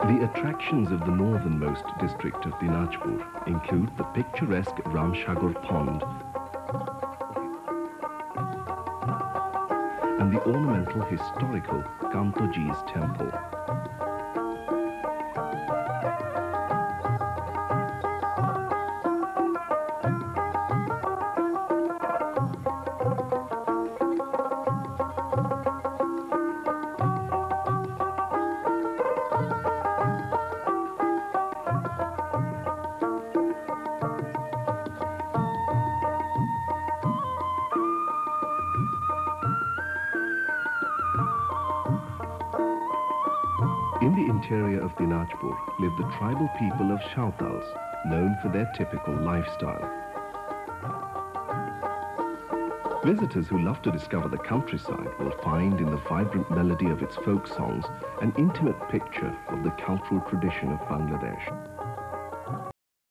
The attractions of the northernmost district of Dinajpur include the picturesque Ramsagar Pond and the ornamental historical KantoJi's temple. In the interior of Dinajpur live the tribal people of Shautals, known for their typical lifestyle. Visitors who love to discover the countryside will find in the vibrant melody of its folk songs an intimate picture of the cultural tradition of Bangladesh.